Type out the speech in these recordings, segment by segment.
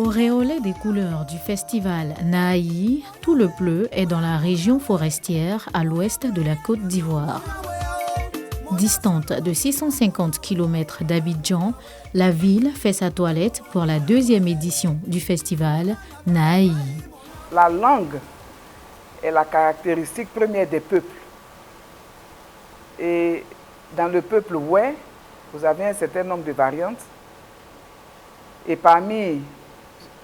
Auréolé des couleurs du festival Nahaï, Tout le Pleu est dans la région forestière à l'ouest de la Côte d'Ivoire. Distante de 650 km d'Abidjan, la ville fait sa toilette pour la deuxième édition du festival Nahaï. La langue est la caractéristique première des peuples. Et dans le peuple Oué, vous avez un certain nombre de variantes. Et parmi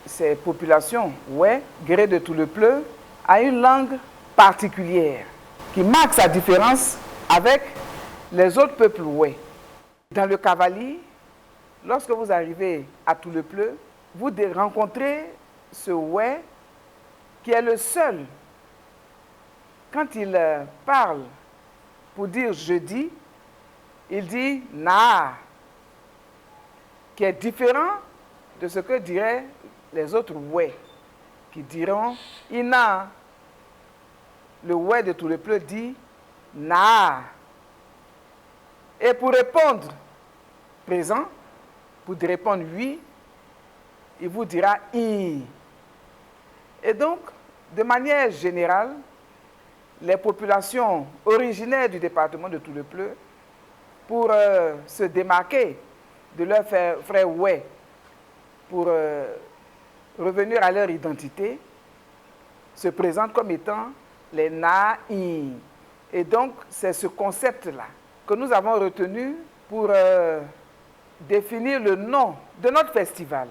ces populations, Oué, Gré de Tout le Pleu, a une langue particulière qui marque sa différence avec les autres peuples Oué. Dans le Cavali, lorsque vous arrivez à Tout le Pleu, vous rencontrez ce Oué qui est le seul, quand il parle pour dire jeudi, il dit na, qui est différent de ce que diraient les autres Oué, qui diront ina. Le Oué de Tout le Pleu dit na. Et pour répondre présent, pour répondre oui, il vous dira i. Et donc, de manière générale, les populations originaires du département de Tout le Pleu, pour se démarquer de leurs frères Oué, pour revenir à leur identité, se présentent comme étant les Naï. Et donc, c'est ce concept-là que nous avons retenu pour définir le nom de notre festival.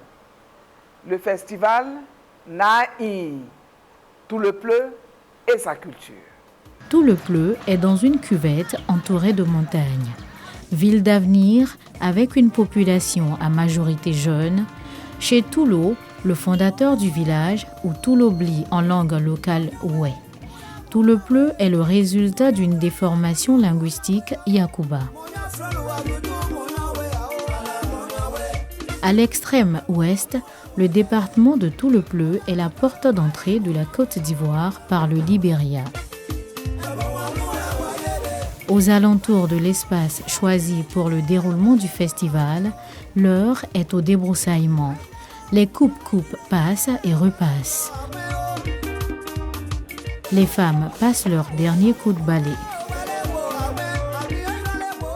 Le festival Naï, Tout le Pleu et sa culture. Tout le Pleu est dans une cuvette entourée de montagnes. Ville d'avenir avec une population à majorité jeune, chez Toulo, le fondateur du village, ou Toulobli en langue locale Oué. Tout le Pleu est le résultat d'une déformation linguistique Yakuba. À l'extrême ouest, le département de Tout le Pleu est la porte d'entrée de la Côte d'Ivoire par le Libéria. Aux alentours de l'espace choisi pour le déroulement du festival, l'heure est au débroussaillement. Les coupes-coupes passent et repassent. Les femmes passent leur dernier coup de balai.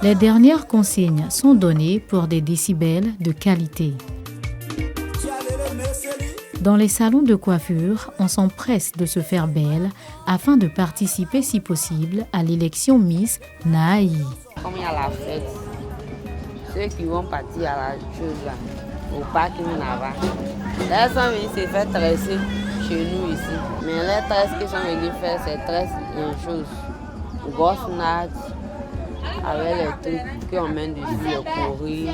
Les dernières consignes sont données pour des décibels de qualité. Dans les salons de coiffure, on s'empresse de se faire belle afin de participer si possible à l'élection Miss Nahaï. Comme il y a la fête, ceux qui vont partir à la chose là, au parc Nava, là, ils sont venus se faire tresser chez nous ici. Mais les tresses qu'ils sont venus faire, c'est tresses une chose. Grosse natte, avec les trucs qu'on met dessus, le pourri.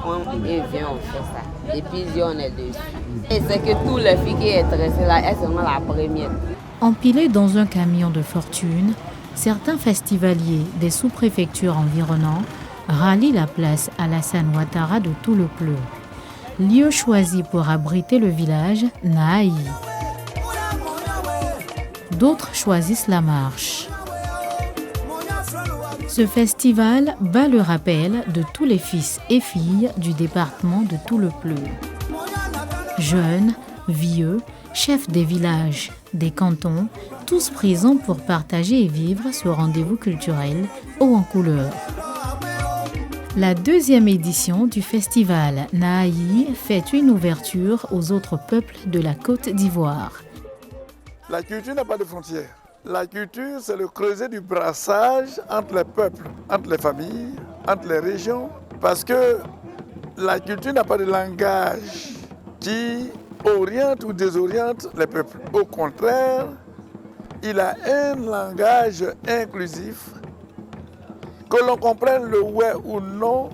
On vient, on fait ça. Et puis on est dessus. Et c'est que tous les filles qui sont tressées là, elles sont la première. Empilés dans un camion de fortune, certains festivaliers des sous-préfectures environnantes rallient la place Alassane Ouattara de Tout le Pleu, lieu choisi pour abriter le village Nahaï. D'autres choisissent la marche. Ce festival bat le rappel de tous les fils et filles du département de Tout le Pleu. Jeunes, vieux, chefs des villages, des cantons, tous présents pour partager et vivre ce rendez-vous culturel haut en couleur. La deuxième édition du festival Nahaï fait une ouverture aux autres peuples de la Côte d'Ivoire. La culture n'a pas de frontières. La culture, c'est le creuset du brassage entre les peuples, entre les familles, entre les régions. Parce que la culture n'a pas de langage qui oriente ou désoriente les peuples. Au contraire, il a un langage inclusif. Que l'on comprenne le ouais ou non,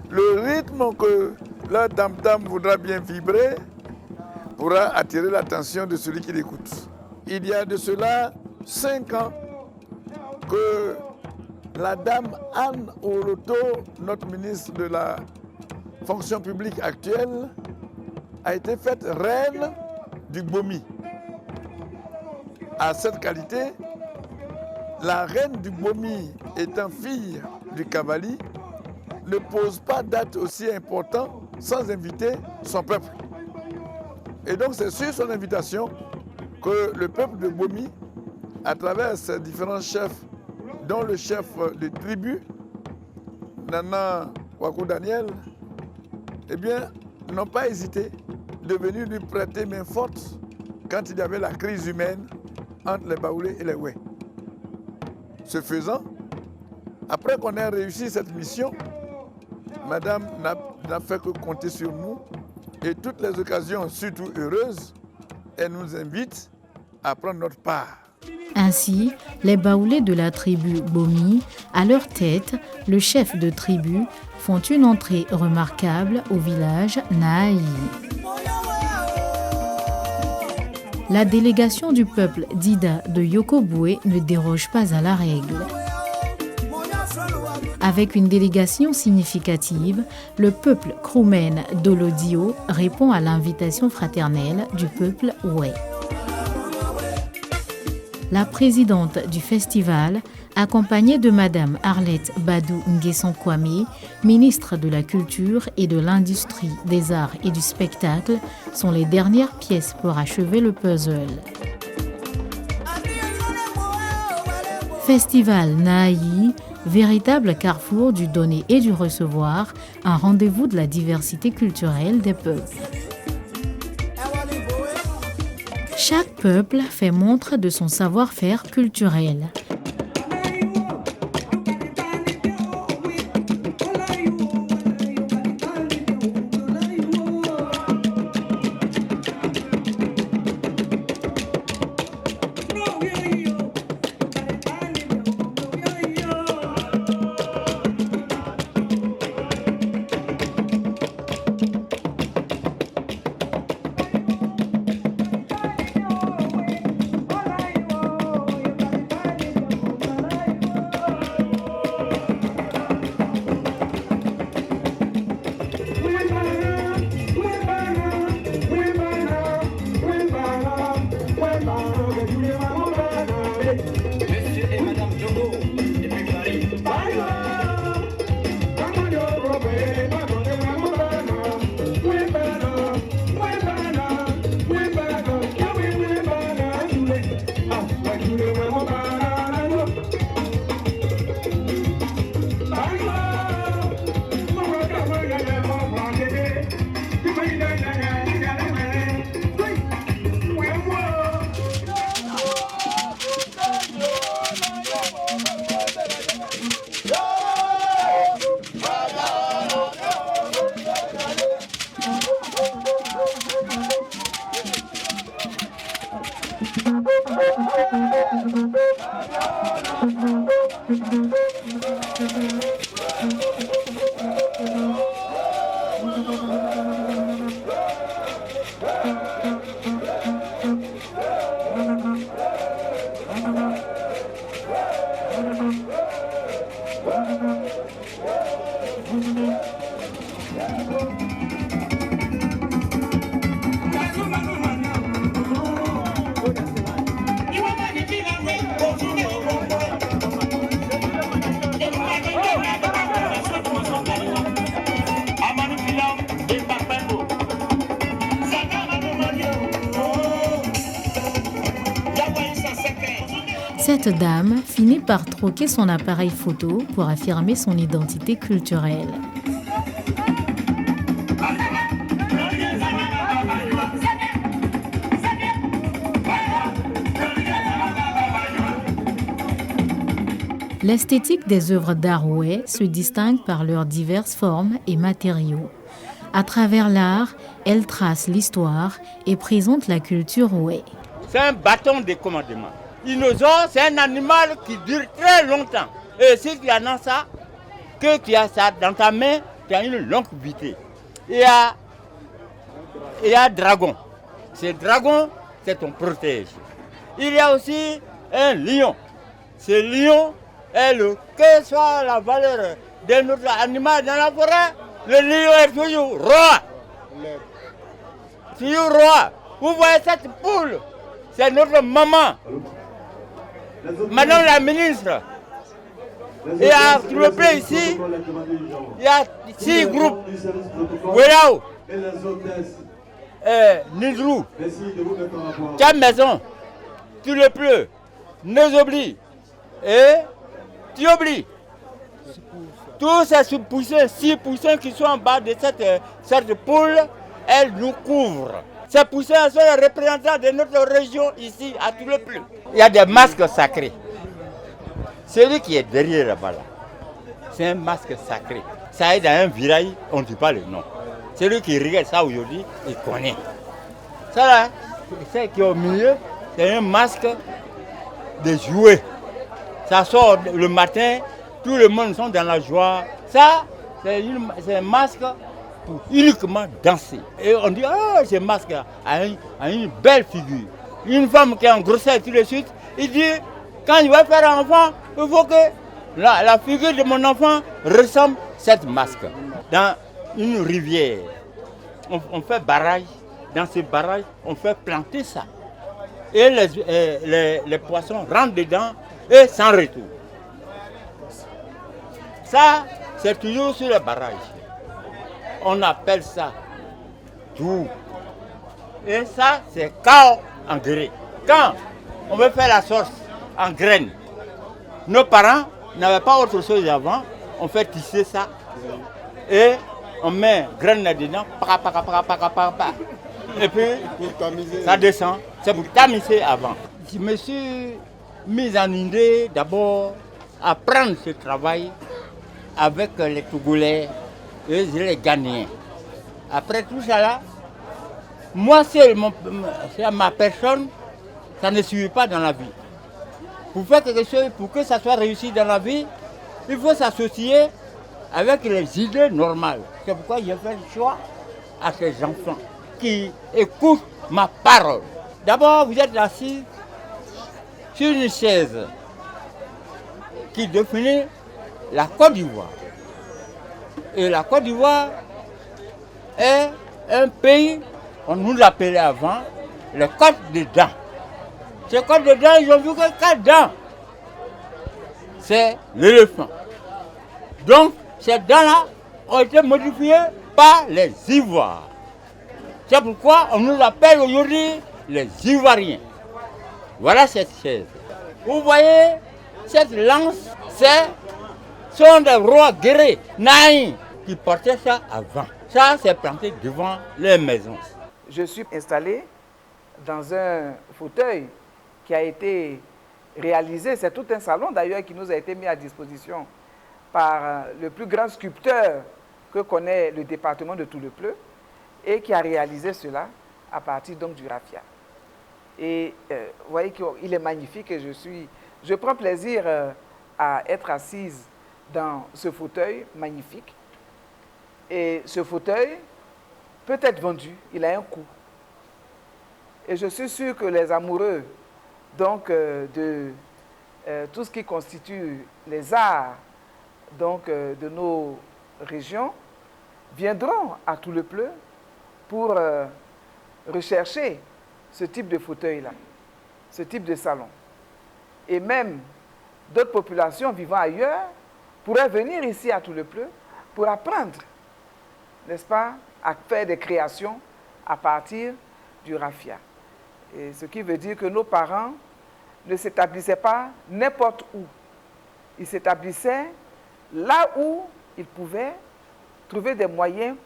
le rythme que leur tam-tam voudra bien vibrer pourra attirer l'attention de celui qui l'écoute. Il y a de cela 5 ans que la dame Anne Oroto, notre ministre de la fonction publique actuelle, a été faite reine du Gbomi. À cette qualité, la reine du Gbomi étant fille du Cavali, ne pose pas d'acte aussi important sans inviter son peuple. Et donc c'est sur son invitation que le peuple de Bomi, à travers ses différents chefs, dont le chef de tribu, Nana Wakou Daniel, eh bien, n'ont pas hésité de venir lui prêter main forte quand il y avait la crise humaine entre les Baoulés et les Oué. Ce faisant, après qu'on ait réussi cette mission, Madame n'a fait que compter sur nous et toutes les occasions, surtout heureuses, elle nous invite à prendre notre part. Ainsi, les Baoulés de la tribu Bomi, à leur tête, le chef de tribu, font une entrée remarquable au village Naï. La délégation du peuple d'Ida de Yokoboué ne déroge pas à la règle. Avec une délégation significative, le peuple Kroumen d'Olodio répond à l'invitation fraternelle du peuple Oué. La présidente du festival, accompagnée de Madame Arlette Badou Nguesson Kwame, ministre de la Culture et de l'Industrie, des Arts et du Spectacle, sont les dernières pièces pour achever le puzzle. Festival Naï, véritable carrefour du donner et du recevoir, un rendez-vous de la diversité culturelle des peuples. Chaque peuple fait montre de son savoir-faire culturel. Cette dame finit par troquer son appareil photo pour affirmer son identité culturelle. L'esthétique des œuvres d'art oué se distingue par leurs diverses formes et matériaux. À travers l'art, elle trace l'histoire et présente la culture oué. C'est un bâton de commandement. Dinosaure, c'est un animal qui dure très longtemps. Et si tu en as ça, que tu as ça dans ta main, tu as une longue vitesse. Il y a dragon. Ce dragon, c'est ton protège. Il y a aussi un lion. Ce lion est quelle soit la valeur de notre animal dans la forêt, le lion est toujours roi. Toujours roi. Vous voyez cette poule, c'est notre maman. Madame la ministre, il y a, s'il vous plaît, ici, il y a 6 groupes. Voilà. Nidrou, Maison, tu le pleu, Nezobli et Tiobli. Tous ces poussins, 6 poussins qui sont en bas de cette poule, elles nous couvrent. Ces poussins sont les représentants de notre région ici, à tout le plus. Il y a des masques sacrés. Celui qui est derrière là-bas, là, c'est un masque sacré. Ça est dans un village, on ne dit pas le nom. Celui qui regarde ça aujourd'hui, il connaît. Ça là, c'est qui est au milieu, c'est un masque de jouets. Ça sort le matin, tout le monde sont dans la joie. Ça, c'est un masque pour uniquement danser. Et on dit, oh, ce masque a une belle figure. Une femme qui est en grossesse tout de suite, il dit, quand il va faire un enfant, il faut que la figure de mon enfant ressemble à cette masque. Dans une rivière, on fait barrage. Dans ce barrage, on fait planter ça. Et les poissons rentrent dedans et sans retour. Ça, c'est toujours sur le barrage. On appelle ça tout. Et ça, c'est cao en grès. Quand on veut faire la sauce en graines, nos parents n'avaient pas autre chose avant. On fait tisser ça et on met graines dedans. Et puis, ça descend. C'est pour tamiser avant. Je me suis mis en idée d'abord à prendre ce travail avec les Togolais et les Ghanéens. Après tout ça là, moi seul, ma personne, ça ne suffit pas dans la vie. Pour faire quelque chose, pour que ça soit réussi dans la vie, il faut s'associer avec les idées normales. C'est pourquoi j'ai fait le choix à ces enfants qui écoutent ma parole. D'abord, vous êtes assis sur une chaise qui définit la Côte d'Ivoire. Et la Côte d'Ivoire est un pays, on nous l'appelait avant, le Côte des dents. Ces Côtes des dents, ils ont vu que 4 dents. C'est l'éléphant. Donc, ces dents-là ont été modifiées par les Ivoires. C'est pourquoi on nous appelle aujourd'hui les Ivoiriens. Voilà cette chaise. Vous voyez, cette lance, sont des rois guerriers, naïfs, qui portaient ça avant. Ça, c'est planté devant les maisons. Je suis installé dans un fauteuil qui a été réalisé. C'est tout un salon d'ailleurs qui nous a été mis à disposition par le plus grand sculpteur que connaît le département de Tout-le-Pleu et qui a réalisé cela à partir donc du raffia. Et vous voyez qu'il est magnifique et je prends plaisir à être assise dans ce fauteuil magnifique. Et ce fauteuil peut être vendu, il a un coût. Et je suis sûr que les amoureux donc, de tout ce qui constitue les arts donc, de nos régions viendront à Tout-le-Pleu pour rechercher ce type de fauteuil-là, ce type de salon. Et même d'autres populations vivant ailleurs pourraient venir ici à Tout-le-Pleu pour apprendre, n'est-ce pas, à faire des créations à partir du raffia. Et ce qui veut dire que nos parents ne s'établissaient pas n'importe où. Ils s'établissaient là où ils pouvaient trouver des moyens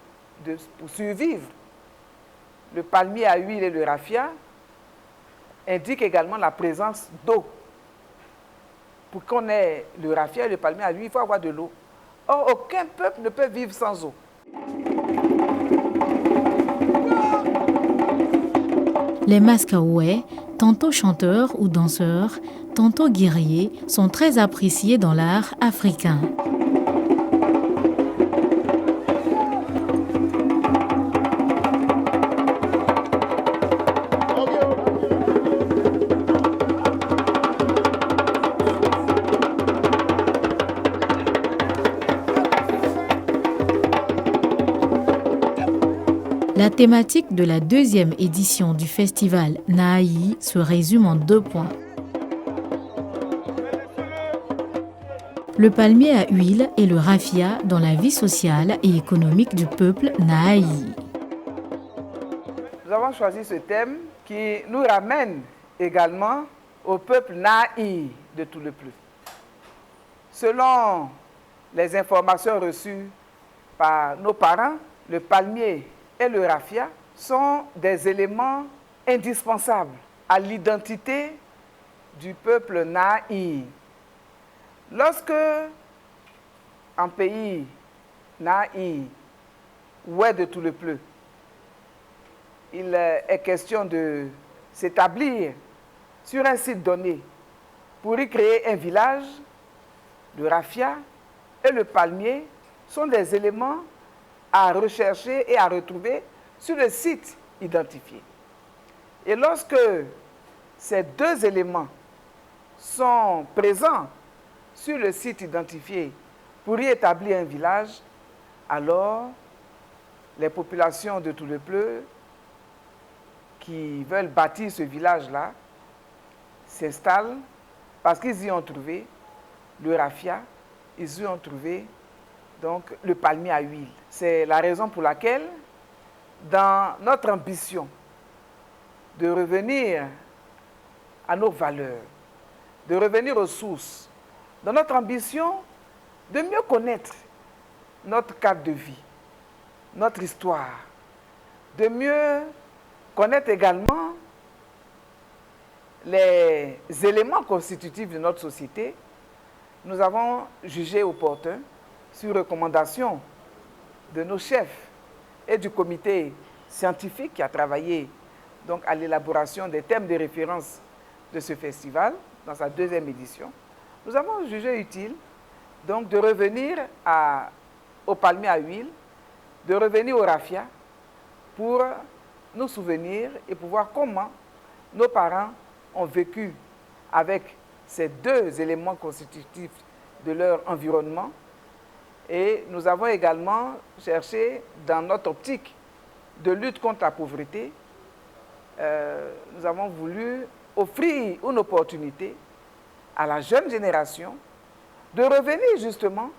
pour survivre. Le palmier à huile et le raffia indiquent également la présence d'eau. Pour qu'on ait le raffia et le palmier à huile, il faut avoir de l'eau. Or, aucun peuple ne peut vivre sans eau. Les Mascaouais, tantôt chanteurs ou danseurs, tantôt guerriers, sont très appréciés dans l'art africain. La thématique de la 2e édition du festival Nahaï se résume en 2 points. Le palmier à huile et le raffia dans la vie sociale et économique du peuple Nahaï. Nous avons choisi ce thème qui nous ramène également au peuple Nahi de tout le Pleu. Selon les informations reçues par nos parents, le palmier et le raffia sont des éléments indispensables à l'identité du peuple Nahi. Lorsque un pays Nahi ou est de tout le Pleu, il est question de s'établir sur un site donné pour y créer un village, le raffia et le palmier sont des éléments à rechercher et à retrouver sur le site identifié. Et lorsque ces deux éléments sont présents sur le site identifié pour y établir un village, alors les populations de tout le Pleu qui veulent bâtir ce village-là s'installent parce qu'ils y ont trouvé le raffia, ils y ont trouvé donc le palmier à huile. C'est la raison pour laquelle, dans notre ambition de revenir à nos valeurs, de revenir aux sources, dans notre ambition de mieux connaître notre cadre de vie, notre histoire, de mieux connaître également les éléments constitutifs de notre société, nous avons jugé opportun, sur recommandation de nos chefs et du comité scientifique qui a travaillé donc, à l'élaboration des thèmes de référence de ce festival, dans sa deuxième édition, nous avons jugé utile donc, de revenir au palmier à huile, de revenir au raffia pour nous souvenir et pour voir comment nos parents ont vécu avec ces deux éléments constitutifs de leur environnement. Et nous avons également cherché, dans notre optique de lutte contre la pauvreté, nous avons voulu offrir une opportunité à la jeune génération de revenir justement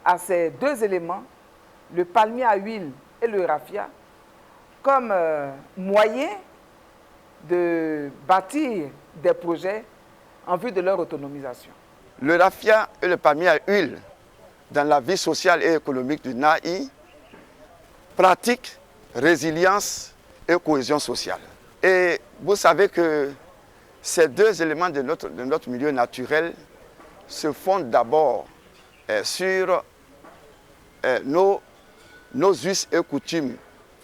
à ces deux éléments, le palmier à huile et le raffia, comme moyen de bâtir des projets en vue de leur autonomisation. Le raffia et le palmier à huile dans la vie sociale et économique du Nahi pratiquent résilience et cohésion sociale. Et vous savez que ces deux éléments de notre milieu naturel se fondent d'abord sur nos us et coutumes.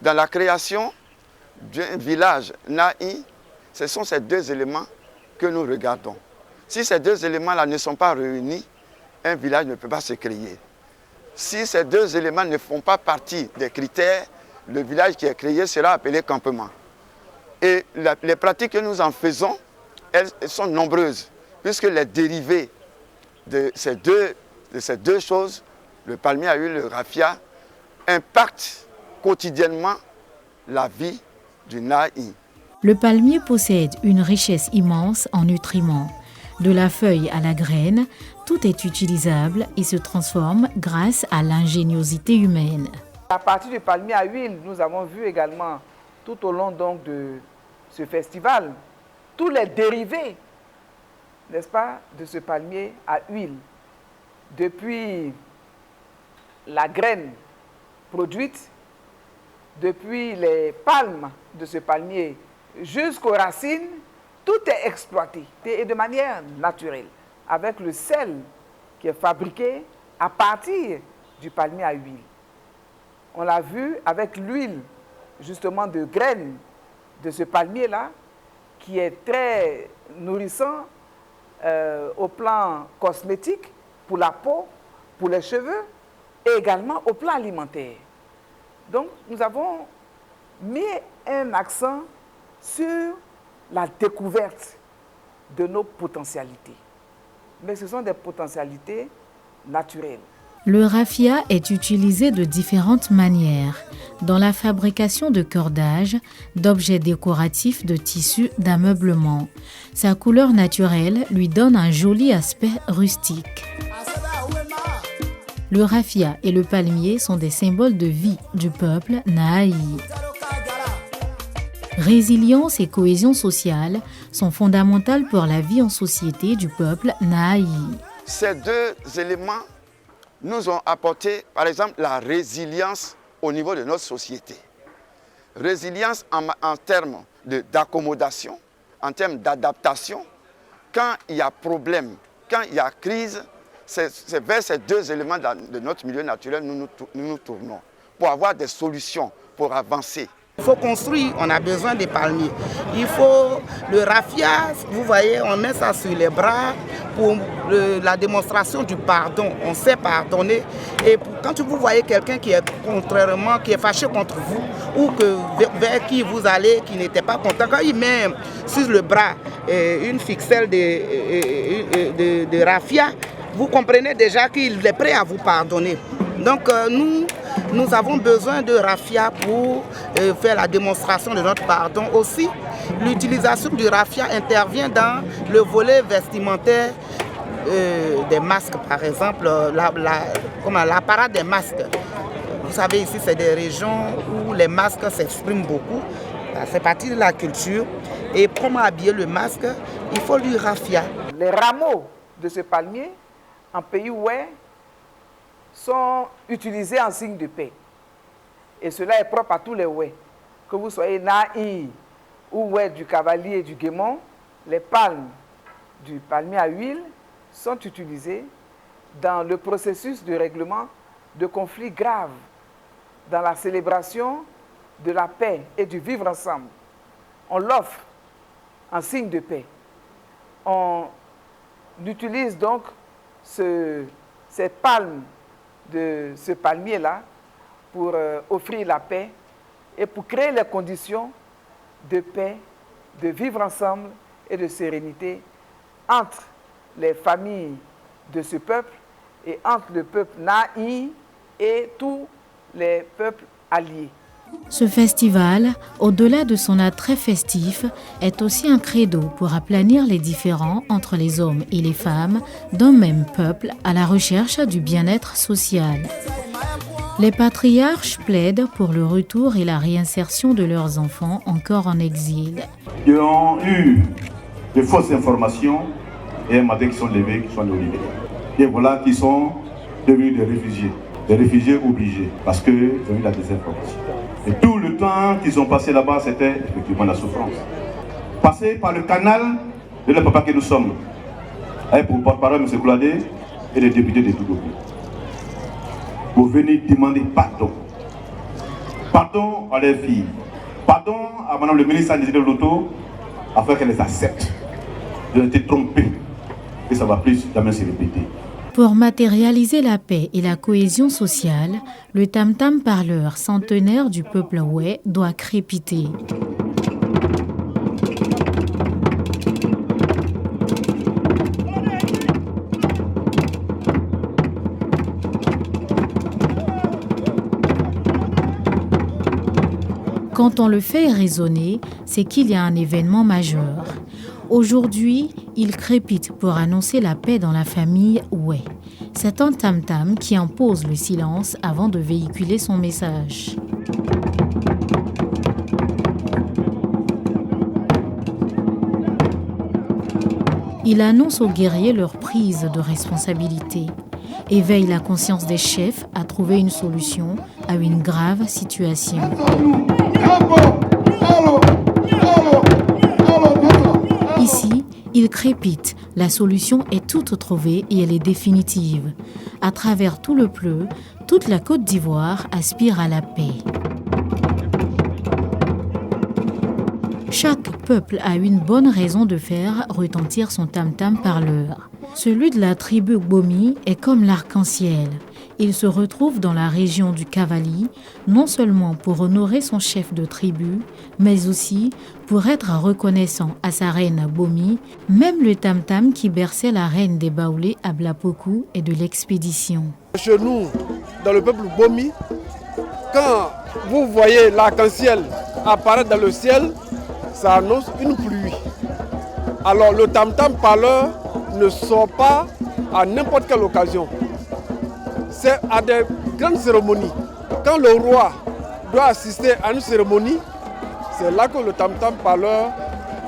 Dans la création d'un village Nahi, ce sont ces deux éléments que nous regardons. Si ces deux éléments-là ne sont pas réunis, un village ne peut pas se créer. Si ces deux éléments ne font pas partie des critères, le village qui est créé sera appelé campement. Et les pratiques que nous en faisons, elles sont nombreuses, puisque les dérivés de ces deux choses, le palmier à huile et le raffia, impactent quotidiennement la vie du Nahi. Le palmier possède une richesse immense en nutriments. De la feuille à la graine, tout est utilisable et se transforme grâce à l'ingéniosité humaine. À partir du palmier à huile, nous avons vu également tout au long donc, de ce festival tous les dérivés, n'est-ce pas, de ce palmier à huile. Depuis la graine produite, depuis les palmes de ce palmier jusqu'aux racines, tout est exploité et de manière naturelle, avec le sel qui est fabriqué à partir du palmier à huile. On l'a vu avec l'huile, justement, de graines de ce palmier-là, qui est très nourrissant au plan cosmétique, pour la peau, pour les cheveux, et également au plan alimentaire. Donc, nous avons mis un accent sur la découverte de nos potentialités. Mais ce sont des potentialités naturelles. Le raffia est utilisé de différentes manières, dans la fabrication de cordages, d'objets décoratifs, de tissus, d'ameublement. Sa couleur naturelle lui donne un joli aspect rustique. Le raffia et le palmier sont des symboles de vie du peuple Nahi. Résilience et cohésion sociale sont fondamentales pour la vie en société du peuple Nahaï. Ces deux éléments nous ont apporté, par exemple, la résilience au niveau de notre société. Résilience en termes d'accommodation, en termes d'adaptation. Quand il y a problème, quand il y a crise, c'est vers ces deux éléments de notre milieu naturel que nous tournons pour avoir des solutions, pour avancer. Il faut construire, on a besoin des palmiers. Il faut le raffia, vous voyez, on met ça sur les bras pour la démonstration du pardon. On sait pardonner. Et quand vous voyez quelqu'un qui est fâché contre vous ou vers qui vous allez, qui n'était pas content, quand il met sur le bras une ficelle de raffia, vous comprenez déjà qu'il est prêt à vous pardonner. Donc nous avons besoin de raffia pour faire la démonstration de notre pardon. Aussi, l'utilisation du raffia intervient dans le volet vestimentaire des masques, par exemple, l'apparat des masques. Vous savez, ici, c'est des régions où les masques s'expriment beaucoup. C'est partie de la culture. Et comment habiller le masque, il faut du raffia. Les rameaux de ce palmier, en pays oué, sont utilisés en signe de paix. Et cela est propre à tous les oués. Que vous soyez Nahaï ou oué du cavalier et du guémon, les palmes du palmier à huile sont utilisées dans le processus de règlement de conflits graves, dans la célébration de la paix et du vivre ensemble. On l'offre en signe de paix. On utilise donc ces palmes de ce palmier-là pour offrir la paix et pour créer les conditions de paix, de vivre ensemble et de sérénité entre les familles de ce peuple et entre le peuple Nahaï et tous les peuples alliés. Ce festival, au-delà de son attrait festif, est aussi un credo pour aplanir les différends entre les hommes et les femmes d'un même peuple à la recherche du bien-être social. Les patriarches plaident pour le retour et la réinsertion de leurs enfants encore en exil. Ils ont eu de fausses informations et un matin qui sont levés, qui sont libérés. Et voilà qu'ils sont devenus des réfugiés obligés parce qu'ils ont eu la désinformation. Et tout le temps qu'ils ont passé là-bas, c'était effectivement la souffrance. Passer par le canal de le papa que nous sommes, avec pour porte-parole M. Kouladé et les députés de Toudoubou, pour venir demander pardon. Pardon à leurs filles. Pardon à Mme le ministre de l'Auto, afin qu'elle les accepte. Ils ont été trompés et ça ne va plus jamais se répéter. Pour matérialiser la paix et la cohésion sociale, le tam-tam parleur centenaire du peuple oué doit crépiter. Quand on le fait résonner, c'est qu'il y a un événement majeur. Aujourd'hui, il crépite pour annoncer la paix dans la famille oué. C'est un tam-tam qui impose le silence avant de véhiculer son message. Il annonce aux guerriers leur prise de responsabilité, éveille la conscience des chefs à trouver une solution à une grave situation. Ici, il crépite. La solution est toute trouvée et elle est définitive. À travers tout le Pleu, toute la Côte d'Ivoire aspire à la paix. Chaque peuple a une bonne raison de faire retentir son tam-tam parleur. Celui de la tribu Gbomi est comme l'arc-en-ciel. Il se retrouve dans la région du Cavali, non seulement pour honorer son chef de tribu, mais aussi pour être reconnaissant à sa reine Bomi, même le tam-tam qui berçait la reine des Baoulés à Blapokou et de l'expédition. Chez nous, dans le peuple Bomi, quand vous voyez l'arc-en-ciel apparaître dans le ciel, ça annonce une pluie. Alors le tam-tam parleur ne sort pas à n'importe quelle occasion. C'est à des grandes cérémonies. Quand le roi doit assister à une cérémonie, C'est là que le tam-tam parleur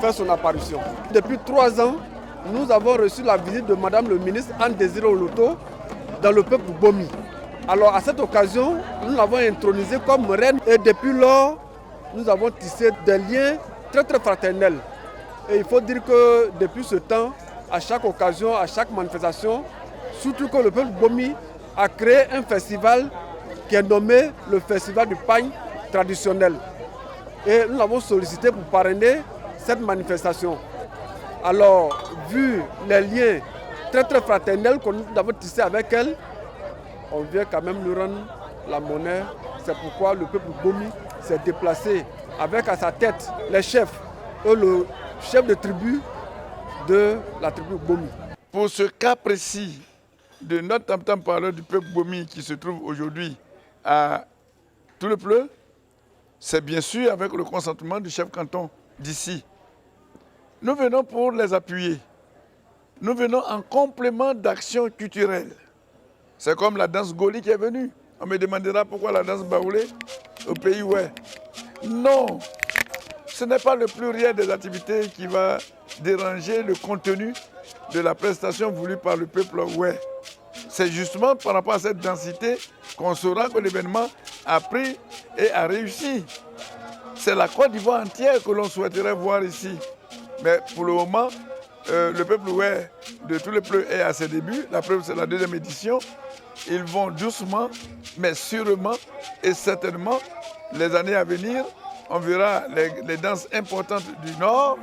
fait son apparition. Depuis 3 ans, nous avons reçu la visite de Madame le ministre Anne Désiré Oloto dans le peuple Bomi. Alors à cette occasion, nous l'avons intronisée comme reine et depuis lors, nous avons tissé des liens très très fraternels. Et il faut dire que depuis ce temps, à chaque occasion, à chaque manifestation, surtout que le peuple Bomi a créé un festival qui est nommé le Festival du Pagne traditionnel. Et nous l'avons sollicité pour parrainer cette manifestation. Alors, vu les liens très très fraternels que nous avons tissés avec elle, on vient quand même nous rendre la monnaie. C'est pourquoi le peuple Bomi s'est déplacé avec à sa tête les chefs et le chef de tribu de la tribu Bomi. Pour ce cas précis de notre tam-tam parleur du peuple Bomi qui se trouve aujourd'hui à Toulepleu, c'est bien sûr avec le consentement du chef canton d'ici. Nous venons pour les appuyer. Nous venons en complément d'actions culturelles. C'est comme la danse Goli qui est venue. On me demandera pourquoi la danse Baoulé au pays Oué. Non, ce n'est pas le pluriel des activités qui va déranger le contenu de la prestation voulue par le peuple Oué. C'est justement par rapport à cette densité qu'on saura que l'événement a pris et a réussi. C'est la Côte d'Ivoire entière que l'on souhaiterait voir ici. Mais pour le moment, le peuple Oué de Toulepleu est à ses débuts. La preuve, c'est la 2e édition. Ils vont doucement, mais sûrement et certainement, les années à venir, on verra les danses importantes du Nord,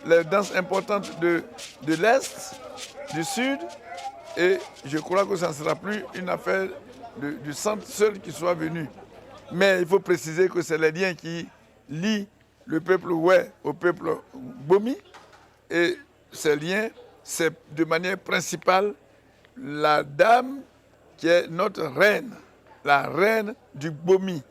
les danses importantes de l'Est, du Sud. Et je crois que ça ne sera plus une affaire du centre seul qui soit venu. Mais il faut préciser que c'est les liens qui lient le peuple Oué au peuple Bomi. Et ces liens, c'est de manière principale la dame qui est notre reine, la reine du Bomi.